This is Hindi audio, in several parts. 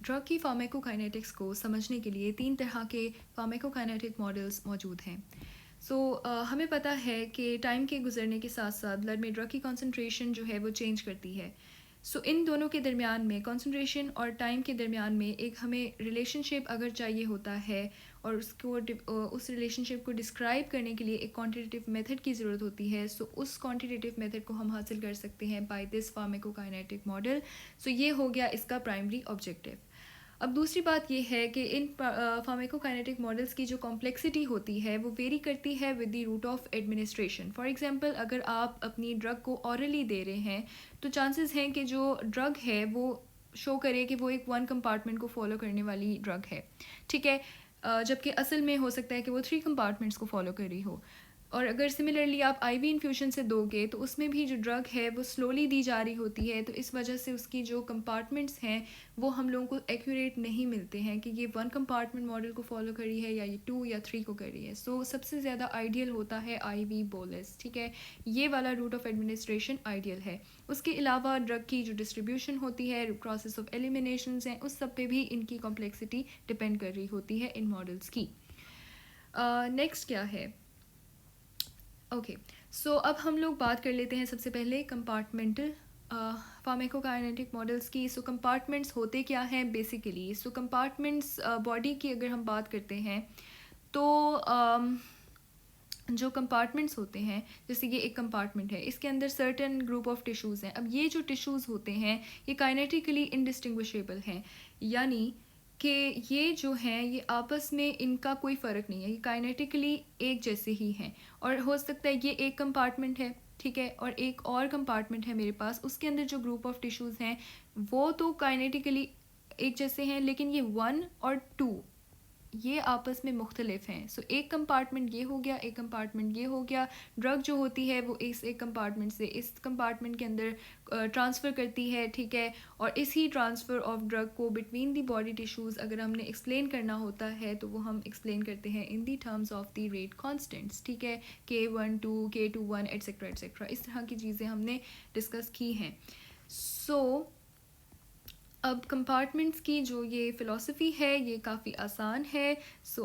ड्रग की फार्माकोकाइनेटिक्स को समझने के लिए 3 तरह के फार्माकोकाइनेटिक मॉडल्स मौजूद हैं। हमें पता है कि टाइम के गुजरने के साथ साथ ब्लड में ड्रग की कॉन्सेंट्रेशन जो है वो चेंज करती है। इन दोनों के दरमियान में कॉन्सेंट्रेशन और टाइम के दरमियान में एक हमें रिलेशनशिप अगर चाहिए होता है और उस रिलेशनशिप को डिस्क्राइब करने के लिए एक क्वांटिटेटिव मेथड की ज़रूरत होती है। उस क्वांटिटेटिव मेथड को हम हासिल कर सकते हैं बाय दिस फार्माकोकाइनेटिक मॉडल। ये हो गया इसका प्राइमरी ऑब्जेक्टिव। अब दूसरी बात ये है कि इन फार्माकोकाइनेटिक मॉडल्स की जो कॉम्प्लेक्सिटी होती है वो वेरी करती है with the route of administration. For example, अगर आप अपनी ड्रग को ऑरली दे रहे हैं तो चांसेस हैं कि जो ड्रग है वो शो करे कि वो एक 1 कंपार्टमेंट को फॉलो करने वाली ड्रग है, ठीक है, जबकि असल में हो सकता है कि वो 3 कंपार्टमेंट्स को फॉलो कर रही हो। और अगर सिमिलरली आप आईवी इन्फ्यूशन से दोगे तो उसमें भी जो ड्रग है वो स्लोली दी जा रही होती है, तो इस वजह से उसकी जो कंपार्टमेंट्स हैं वो हम लोगों को एक्यूरेट नहीं मिलते हैं कि ये 1 कंपार्टमेंट मॉडल को फॉलो कर रही है या ये 2 या 3 को कर रही है। सबसे ज़्यादा आइडियल होता है आईवी बोलस, ठीक है, ये वाला रूट ऑफ एडमिनिस्ट्रेशन आइडियल है। उसके अलावा ड्रग की जो डिस्ट्रीब्यूशन होती है, प्रोसेस ऑफ एलिमिनेशन हैं, उस सब पे भी इनकी कॉम्प्लेक्सिटी डिपेंड कर रही होती है इन मॉडल्स की। नेक्स्ट क्या है? अब हम लोग बात कर लेते हैं सबसे पहले कंपार्टमेंटल फार्माकोकाइनेटिक मॉडल्स की। कंपार्टमेंट्स होते क्या हैं बेसिकली? कंपार्टमेंट्स बॉडी की अगर हम बात करते हैं तो जो कंपार्टमेंट्स होते हैं, जैसे ये एक कंपार्टमेंट है, इसके अंदर सर्टेन ग्रुप ऑफ टिश्यूज़ हैं। अब ये जो टिश्यूज़ होते हैं ये काइनेटिकली इंडिस्टिंग्विशेबल हैं, यानी कि ये जो हैं ये आपस में इनका कोई फ़र्क नहीं है, ये काइनेटिकली एक जैसे ही हैं। और हो सकता है ये एक कंपार्टमेंट है, ठीक है, और एक और कंपार्टमेंट है मेरे पास, उसके अंदर जो ग्रुप ऑफ टिश्यूज़ हैं वो तो काइनेटिकली एक जैसे हैं, लेकिन ये 1 और 2 ये आपस में मुख्तलिफ हैं। एक कंपार्टमेंट ये हो गया, एक कंपार्टमेंट ये हो गया। ड्रग जो होती है वो इस एक कंपार्टमेंट से इस कंपार्टमेंट के अंदर ट्रांसफ़र करती है, ठीक है, और इसी ट्रांसफ़र ऑफ ड्रग को बिटवीन दी बॉडी टिश्यूज़ अगर हमने एक्सप्लेन करना होता है तो वो हम एक्सप्लेन करते हैं in the terms of the rate constants, ठीक है, K12 K21 एट्सेट्रा एट्सेट्रा, इस तरह की चीज़ें हमने डिस्कस की हैं। अब कंपार्टमेंट्स की जो ये फ़िलासफ़ी है ये काफ़ी आसान है।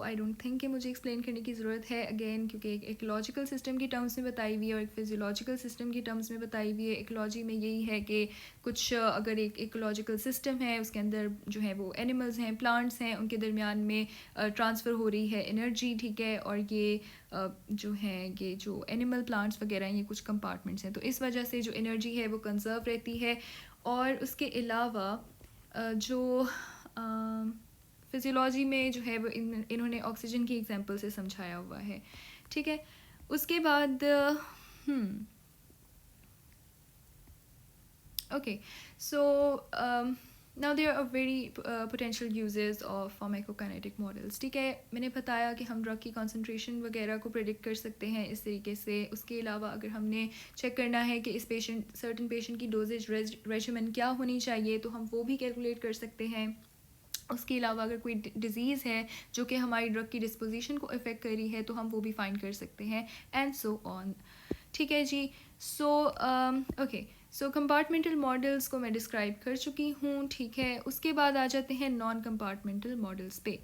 आई डोंट थिंक कि मुझे एक्सप्लेन करने की ज़रूरत है अगेन, क्योंकि एक इकोलॉजिकल सिस्टम की टर्म्स में बताई हुई है और एक फिजियोलॉजिकल सिस्टम की टर्म्स में बताई हुई है। इकोलॉजी में यही है कि कुछ अगर एक इकोलॉजिकल सिस्टम है उसके अंदर जो है वो एनिमल्स हैं, प्लांट्स हैं, उनके दरमियान में ट्रांसफ़र हो रही है एनर्जी, ठीक है, और ये जो हैं ये जो एनिमल प्लांट्स वगैरह ये कुछ कंपार्टमेंट्स हैं, तो इस वजह से जो एनर्जी है वो कंजर्व रहती है। और उसके अलावा जो फिजियोलॉजी में जो है वो इन्होंने ऑक्सीजन की एग्जांपल से समझाया हुआ है, ठीक है। उसके बाद okay, now there are very potential uses of pharmacokinetic models, ठीक है। मैंने बताया कि हम ड्रग की कंसंट्रेशन वगैरह को प्रेडिक्ट कर सकते हैं इस तरीके से। उसके अलावा अगर हमने चेक करना है कि इस सर्टेन पेशेंट की डोजेज रेजिमेंट क्या होनी चाहिए तो हम वो भी कैलकुलेट कर सकते हैं। उसके अलावा अगर कोई डिज़ीज़ है जो कि हमारी ड्रग की डिस्पोजिशन को अफेक्ट कर रही है तो हम वो भी फाइंड कर सकते हैं, एंड सो ऑन, ठीक है जी। कंपार्टमेंटल मॉडल्स को मैं डिस्क्राइब कर चुकी हूँ, ठीक है। उसके बाद आ जाते हैं नॉन कंपार्टमेंटल मॉडल्स पे।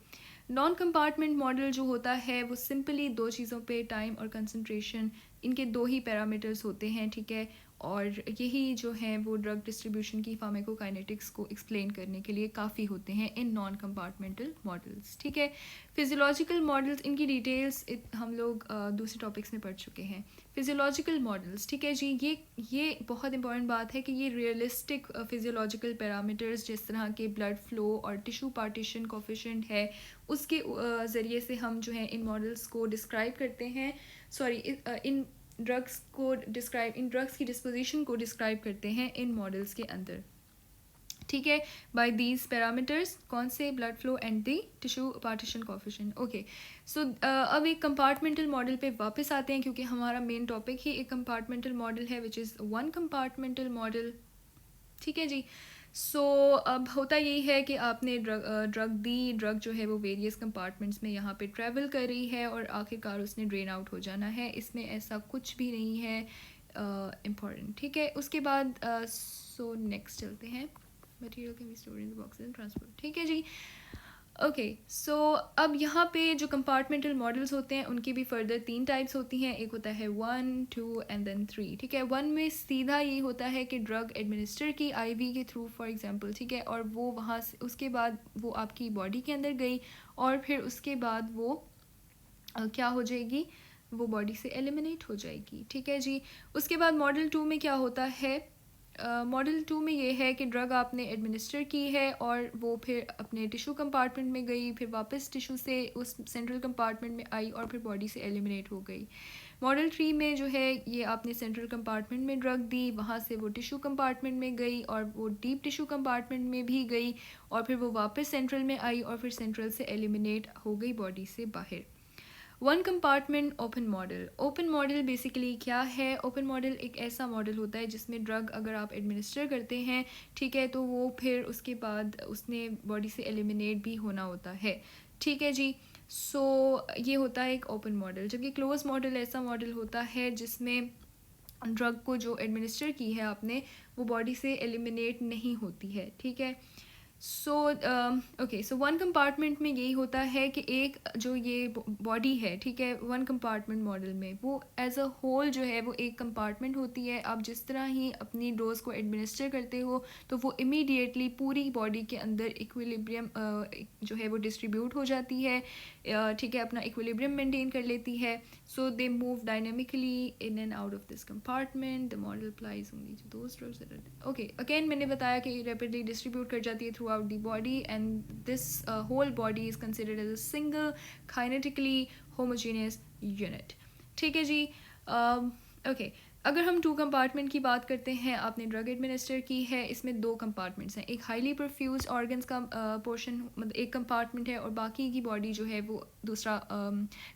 नॉन कंपार्टमेंट मॉडल जो होता है वो सिंपली 2 चीज़ों पे, टाइम और कंसंट्रेशन, इनके 2 ही पैरामीटर्स होते हैं, ठीक है, और यही जो है वो ड्रग डिस्ट्रीब्यूशन की फार्माकोकाइनेटिक्स को एक्सप्लेन करने के लिए काफ़ी होते हैं इन नॉन कंपार्टमेंटल मॉडल्स, ठीक है। फिजियोलॉजिकल मॉडल्स, इनकी डिटेल्स हम लोग दूसरे टॉपिक्स में पढ़ चुके हैं। फिजियोलॉजिकल मॉडल्स, ठीक है जी, ये बहुत इंपॉर्टेंट बात है कि ये रियलिस्टिक फिजियोलॉजिकल पैरामीटर्स जिस तरह के ब्लड फ्लो और टिश्यू पार्टीशन कोफिशिएंट है उसके ज़रिए से हम जो है इन मॉडल्स को डिस्क्राइब करते हैं, इन ड्रग्स की डिस्पोजिशन को डिस्क्राइब करते हैं इन मॉडल्स के अंदर, ठीक है, बाय दीज पैरामीटर्स। कौन से? Blood flow and the tissue partition coefficient. Okay, अब एक कंपार्टमेंटल मॉडल पे वापस आते हैं क्योंकि हमारा मेन टॉपिक ही एक कंपार्टमेंटल मॉडल है, विच इज़ 1 कंपार्टमेंटल मॉडल, ठीक है जी। अब होता यही है कि आपने ड्रग जो है वो वेरियस कंपार्टमेंट्स में यहाँ पे ट्रैवल कर रही है और आखिरकार उसने ड्रेन आउट हो जाना है, इसमें ऐसा कुछ भी नहीं है इम्पॉर्टेंट, ठीक है। उसके बाद नेक्स्ट चलते हैं। Material can be stored in the boxes and transport, ठीक है जी। ओके सो अब यहाँ पे जो कंपार्टमेंटल मॉडल्स होते हैं उनकी भी फर्दर 3 टाइप्स होती हैं। एक होता है 1, 2 एंड देन 3, ठीक है। 1 में सीधा ये होता है कि ड्रग एडमिनिस्टर की आईवी के थ्रू फॉर एग्जांपल, ठीक है, और वो वहाँ से उसके बाद वो आपकी बॉडी के अंदर गई और फिर उसके बाद वो क्या हो जाएगी, वो बॉडी से एलिमिनेट हो जाएगी, ठीक है जी। उसके बाद मॉडल 2 में क्या होता है, मॉडल 2 में ये है कि ड्रग आपने एडमिनिस्टर की है और वो फिर अपने टिश्यू कंपार्टमेंट में गई, फिर वापस टिश्यू से उस सेंट्रल कंपार्टमेंट में आई और फिर बॉडी से एलिमिनेट हो गई। मॉडल 3 में जो है ये आपने सेंट्रल कंपार्टमेंट में ड्रग दी, वहाँ से वो टिश्यू कंपार्टमेंट में गई और वो डीप टिश्यू कंपार्टमेंट में भी गई और फिर वो वापस सेंट्रल में आई और फिर सेंट्रल से एलिमिनेट हो गई बॉडी से बाहर। 1 compartment open model. Open model basically क्या है, ओपन मॉडल एक ऐसा मॉडल होता है जिसमें ड्रग अगर आप एडमिनिस्टर करते हैं, ठीक है, तो वो फिर उसके बाद उसने बॉडी से एलिमिनेट भी होना होता है, ठीक है जी। सो ये होता है एक ओपन मॉडल। जबकि क्लोज मॉडल ऐसा मॉडल होता है जिसमें ड्रग को जो एडमिनिस्टर की है आपने वो बॉडी से एलिमिनेट नहीं होती है, ठीक है। सो ओके सो 1 कंपार्टमेंट में यही होता है कि एक जो ये बॉडी है, ठीक है, 1 कंपार्टमेंट मॉडल में वो एज अ होल जो है वो एक कंपार्टमेंट होती है। आप जिस तरह ही अपनी डोज को एडमिनिस्टर करते हो तो वो इमीडिएटली पूरी बॉडी के अंदर इक्विलिब्रियम जो है वो डिस्ट्रीब्यूट हो जाती है, ठीक है, अपना इक्विलिब्रियम मेंटेन कर लेती है। So they move dynamically in and out of this compartment. The model applies only to those drugs that are okay. Again मैंने बताया कि रैपिडली डिस्ट्रीब्यूट कर जाती है throughout the body and this whole body is considered as a single kinetically homogeneous unit, ठीक है जी। ओके अगर हम 2 कंपार्टमेंट की बात करते हैं, आपने ड्रग एडमिनिस्टर की है, इसमें 2 कंपार्टमेंट्स हैं। एक हाईली परफ्यूज ऑर्गन्स का पोर्शन मतलब एक कंपार्टमेंट है और बाकी की बॉडी जो है वो दूसरा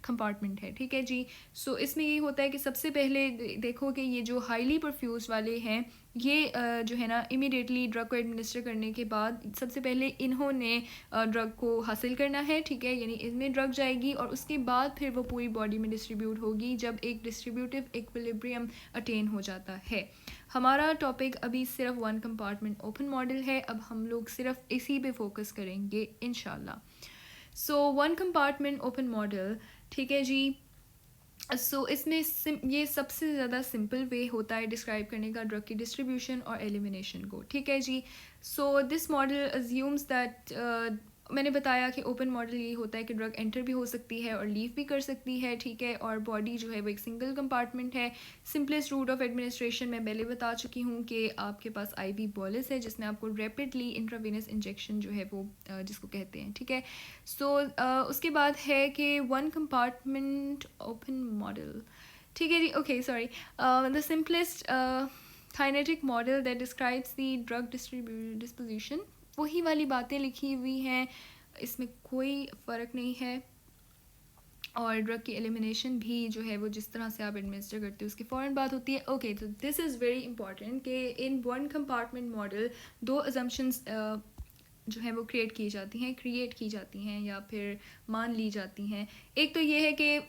कंपार्टमेंट है, ठीक है जी। सो इसमें ये होता है कि सबसे पहले देखो कि ये जो हाईली परफ्यूज वाले हैं ये जो है ना इमीडिएटली ड्रग को एडमिनिस्टर करने के बाद सबसे पहले इन्होंने ड्रग को हासिल करना है, ठीक है, यानी इसमें ड्रग जाएगी और उसके बाद फिर वो पूरी बॉडी में डिस्ट्रीब्यूट होगी जब एक डिस्ट्रीब्यूटिव इक्विलिब्रियम अटेन हो जाता है। हमारा टॉपिक अभी सिर्फ 1 कंपार्टमेंट ओपन मॉडल है, अब हम लोग सिर्फ इसी पे फोकस करेंगे इंशाल्लाह। सो 1 कंपार्टमेंट ओपन मॉडल, ठीक है जी। सो इसमें ये सबसे ज़्यादा सिंपल वे होता है डिस्क्राइब करने का ड्रग की डिस्ट्रीब्यूशन और एलिमिनेशन को, ठीक है जी। So this model assumes that मैंने बताया कि ओपन मॉडल ये होता है कि ड्रग एंटर भी हो सकती है और लीव भी कर सकती है, ठीक है, और बॉडी जो है वो एक सिंगल कंपार्टमेंट है। सिंपलेस्ट रूट ऑफ एडमिनिस्ट्रेशन मैं पहले बता चुकी हूँ कि आपके पास आईवी बॉलिस है जिसमें आपको रैपिडली इंट्रावेनस इंजेक्शन जो है वो जिसको कहते हैं, ठीक है। सो उसके बाद है कि 1 कंपार्टमेंट ओपन मॉडल, ठीक है जी। Okay sorry, the simplest kinetic model that describes the drug disposition, वही वाली बातें लिखी हुई हैं, इसमें कोई फ़र्क नहीं है। और ड्रग की एलिमिनेशन भी जो है वो जिस तरह से आप एडमिनिस्टर करते हो उसकी फ़ौरन बात होती है। ओके तो दिस इज़ वेरी इंपॉर्टेंट कि इन 1 कंपार्टमेंट मॉडल 2 अजम्पशंस जो है वो क्रिएट की जाती हैं या फिर मान ली जाती हैं। एक तो ये है कि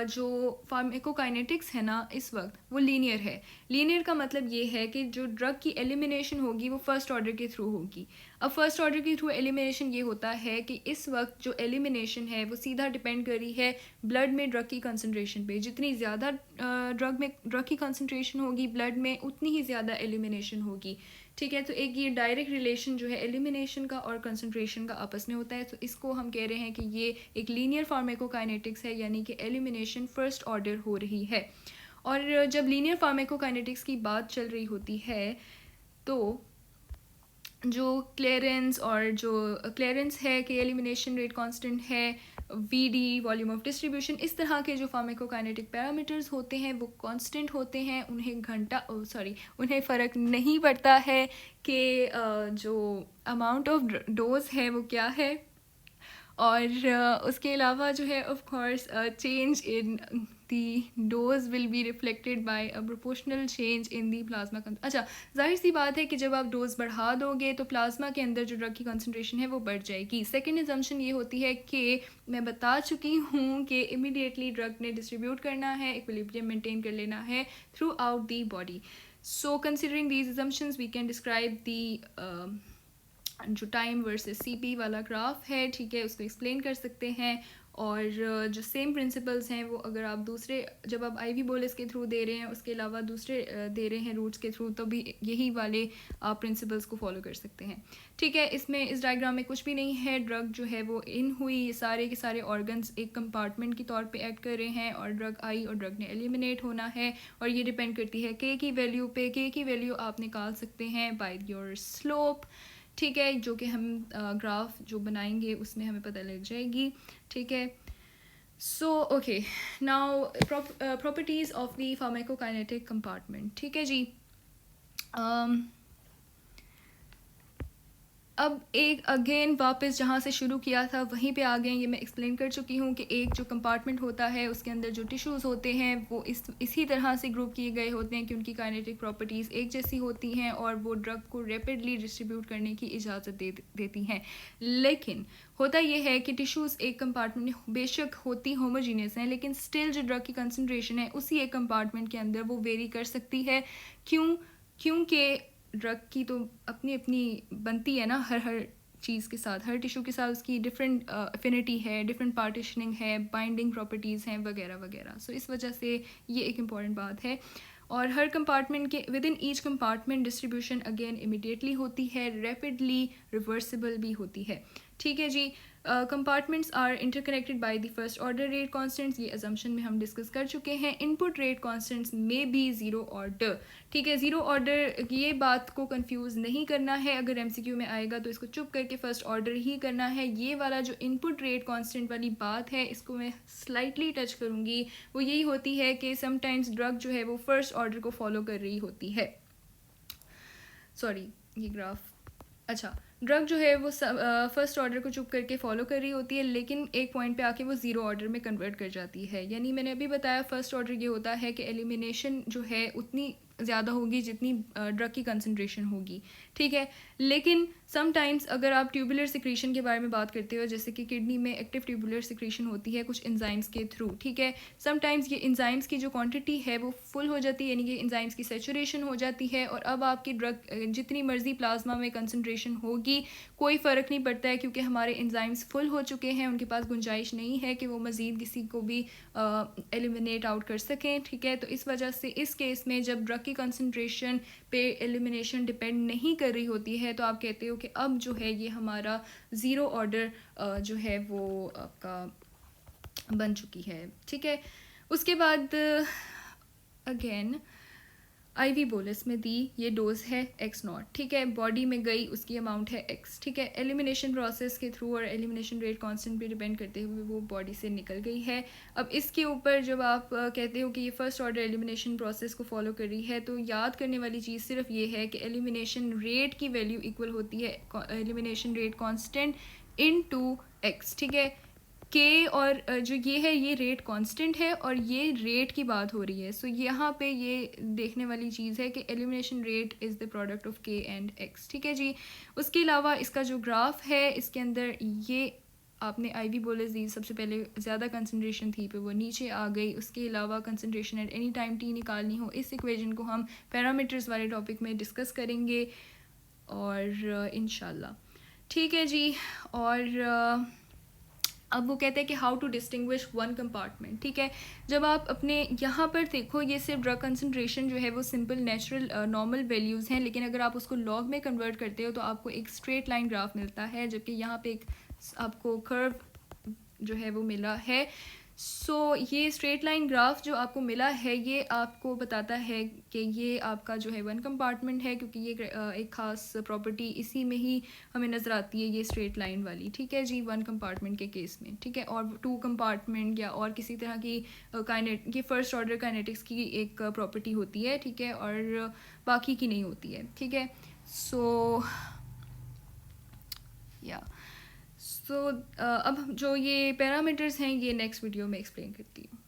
जो फार्माकोकाइनेटिक्स है ना इस वक्त वो लीनियर है। लीनियर का मतलब ये है कि जो ड्रग की एलिमिनेशन होगी वो फर्स्ट ऑर्डर के थ्रू होगी। अब फर्स्ट ऑर्डर के थ्रू एलिमिनेशन ये होता है कि इस वक्त जो एलिमिनेशन है वो सीधा डिपेंड कर रही है ब्लड में ड्रग की कंसनट्रेशन पे। जितनी ज़्यादा ड्रग की कंसनट्रेशन होगी ब्लड में उतनी ही ज़्यादा एलिमिनेशन होगी, ठीक है। तो एक ये डायरेक्ट रिलेशन जो है एलिमिनेशन का और कंसंट्रेशन का आपस में होता है, तो इसको हम कह रहे हैं कि ये एक लीनियर फार्माकोकाइनेटिक्स है, यानी कि एलिमिनेशन फर्स्ट ऑर्डर हो रही है। और जब लीनियर फार्माकोकाइनेटिक्स की बात चल रही होती है तो जो क्लियरेंस है कि एलिमिनेशन रेट कांस्टेंट है, वीडी वॉल्यूम ऑफ डिस्ट्रीब्यूशन, इस तरह के जो फार्माकोकाइनेटिक पैरामीटर्स होते हैं वो कांस्टेंट होते हैं। उन्हें फ़र्क नहीं पड़ता है कि जो अमाउंट ऑफ डोज है वो क्या है। और उसके अलावा जो है of course change in the dose will be reflected by a proportional change in the plasma. अच्छा, जाहिर सी बात है कि जब आप डोज बढ़ा दोगे तो प्लाज्मा के अंदर जो ड्रग की कंसंट्रेशन है वो बढ़ जाएगी। सेकेंड एजम्पशन ये होती है कि मैं बता चुकी हूँ कि इमीडिएटली ड्रग ने डिस्ट्रीब्यूट करना है, इक्विलिब्रियम मेंटेन कर लेना है throughout the body. So considering these assumptions we can describe the जो टाइम वर्सेस सीपी वाला ग्राफ है, ठीक है, उसको एक्सप्लेन कर सकते हैं। और जो सेम प्रिंसिपल्स हैं वो अगर आप दूसरे, जब आप आईवी बोलस के थ्रू दे रहे हैं, उसके अलावा दूसरे दे रहे हैं रूट्स के थ्रू, तो भी यही वाले आप प्रिंसिपल्स को फॉलो कर सकते हैं, ठीक है। इसमें इस डायग्राम में कुछ भी नहीं है, ड्रग जो है वो इन हुई, ये सारे के सारे ऑर्गन्स एक कंपार्टमेंट के तौर पे एक्ट कर रहे हैं और ड्रग आई और ड्रग ने एलिमिनेट होना है। और ये डिपेंड करती है के की वैल्यू पे। के की वैल्यू आप निकाल सकते हैं बाय योर स्लोप, ठीक है, जो कि हम ग्राफ जो बनाएंगे उसमें हमें पता लग जाएगी, ठीक है। So okay, now properties of the pharmacokinetic compartment, ठीक है जी। अब एक अगेन वापस जहाँ से शुरू किया था वहीं पे आ गए। ये मैं एक्सप्लेन कर चुकी हूँ कि एक जो कंपार्टमेंट होता है उसके अंदर जो टिश्यूज़ होते हैं वो इसी तरह से ग्रुप किए गए होते हैं कि उनकी काइनेटिक प्रॉपर्टीज़ एक जैसी होती हैं और वो ड्रग को रैपिडली डिस्ट्रीब्यूट करने की इजाज़त देती हैं। लेकिन होता यह है कि टिश्यूज़ एक कंपार्टमेंट बेशक होती होमोजीनियस हैं, लेकिन स्टिल जो ड्रग की कंसनट्रेशन है उसी एक कंपार्टमेंट के अंदर वो वेरी कर सकती है। क्योंकि ड्रग की तो अपनी अपनी बनती है ना, हर चीज़ के साथ, हर टिश्यू के साथ उसकी डिफरेंट अफिनिटी है, डिफरेंट पार्टीशनिंग है, बाइंडिंग प्रॉपर्टीज़ हैं वगैरह वगैरह। सो इस वजह से ये एक इम्पॉर्टेंट बात है। और हर कंपार्टमेंट के within each compartment distribution again immediately होती है, रैपिडली रिवर्सिबल भी होती है, ठीक है जी। Compartments are interconnected by the first order rate constants, ये अजम्पशन में हम डिस्कस कर चुके हैं। इनपुट रेट कॉन्स्टेंट्स में भी ज़ीरो ऑर्डर, ठीक है, ज़ीरो ऑर्डर, ये बात को कंफ्यूज नहीं करना है। अगर एमसीक्यू में आएगा तो इसको चुप करके फर्स्ट ऑर्डर ही करना है। ये वाला जो इनपुट रेट कांस्टेंट वाली बात है इसको मैं स्लाइटली टच करूँगी। वो यही होती है कि समटाइम्स ड्रग जो है वो फर्स्ट ऑर्डर को फॉलो कर रही होती है। सॉरी, ये ग्राफ, अच्छा, ड्रग जो है वो फर्स्ट ऑर्डर को चुप करके फॉलो कर रही होती है, लेकिन एक पॉइंट पे आके वो ज़ीरो ऑर्डर में कन्वर्ट कर जाती है। यानी मैंने अभी बताया फर्स्ट ऑर्डर ये होता है कि एलिमिनेशन जो है उतनी ज़्यादा होगी जितनी ड्रग की कंसनट्रेशन होगी, ठीक है। लेकिन समटाइम्स अगर आप ट्यूबुलर सिक्रीशन के बारे में बात करते हो, जैसे कि किडनी में एक्टिव ट्यूबुलर सिक्रीशन होती है कुछ एंजाइम्स के थ्रू, ठीक है। समटाइम्स ये एंजाइम्स की जो क्वांटिटी है वो फुल हो जाती है, यानी कि एंजाइम्स की सेचुरेशन हो जाती है, और अब आपकी ड्रग जितनी मर्जी प्लाज्मा में कंसनट्रेशन होगी कोई फ़र्क नहीं पड़ता है, क्योंकि हमारे एंजाइम्स फुल हो चुके हैं, उनके पास गुंजाइश नहीं है कि वो मज़ीद किसी को भी एलिमिनेट आउट कर सकें, ठीक है। तो इस वजह से इस केस में जब ड्रग की कंसनट्रेशन पे एलिमिनेशन डिपेंड नहीं कर रही होती है तो आप कहते हो कि अब जो है ये हमारा ज़ीरो ऑर्डर जो है वो आपका बन चुकी है, ठीक है। उसके बाद अगेन आईवी बोलस में दी ये डोज है एक्स नॉट, ठीक है, बॉडी में गई उसकी अमाउंट है एक्स, ठीक है। एलिमिनेशन प्रोसेस के थ्रू और एलिमिनेशन रेट कांस्टेंट पे डिपेंड करते हुए वो बॉडी से निकल गई है। अब इसके ऊपर जब आप कहते हो कि ये फर्स्ट ऑर्डर एलिमिनेशन प्रोसेस को फॉलो कर रही है, तो याद करने वाली चीज़ सिर्फ ये है कि एलिमिनेशन रेट की वैल्यू इक्वल होती है elimination rate constant into x, ठीक है। के और जो ये है ये रेट कांस्टेंट है और ये रेट की बात हो रही है। सो यहाँ पे ये देखने वाली चीज़ है कि elimination rate is the product of के एंड एक्स, ठीक है जी। उसके अलावा इसका जो ग्राफ है इसके अंदर ये आपने आईवी बोलस दी, सबसे पहले ज़्यादा कंसनट्रेशन थी पे वो नीचे आ गई। उसके अलावा concentration at any time T निकालनी हो, इस इक्वेशन को हम पैरामीटर्स वाले टॉपिक में डिस्कस करेंगे और इंशाल्लाह, ठीक है जी। और अब वो कहते हैं कि how to distinguish one compartment, ठीक है। जब आप अपने यहाँ पर देखो ये सिर्फ ड्रग कंसनट्रेशन जो है वो सिंपल नेचुरल नॉर्मल वैल्यूज़ हैं, लेकिन अगर आप उसको लॉग में कन्वर्ट करते हो तो आपको एक स्ट्रेट लाइन ग्राफ मिलता है, जबकि यहाँ पे एक आपको कर्व जो है वो मिला है। सो ये स्ट्रेट लाइन ग्राफ जो आपको मिला है ये आपको बताता है कि ये आपका जो है वन कंपार्टमेंट है, क्योंकि ये एक ख़ास प्रॉपर्टी इसी में ही हमें नज़र आती है, ये स्ट्रेट लाइन वाली, ठीक है जी, वन कंपार्टमेंट के केस में, ठीक है। और टू कंपार्टमेंट या और किसी तरह की ये फर्स्ट ऑर्डर काइनेटिक्स की एक प्रॉपर्टी होती है, ठीक है, और बाकी की नहीं होती है, ठीक है। सो या अब जो ये पैरामीटर्स हैं ये नेक्स्ट वीडियो में एक्सप्लेन करती हूँ।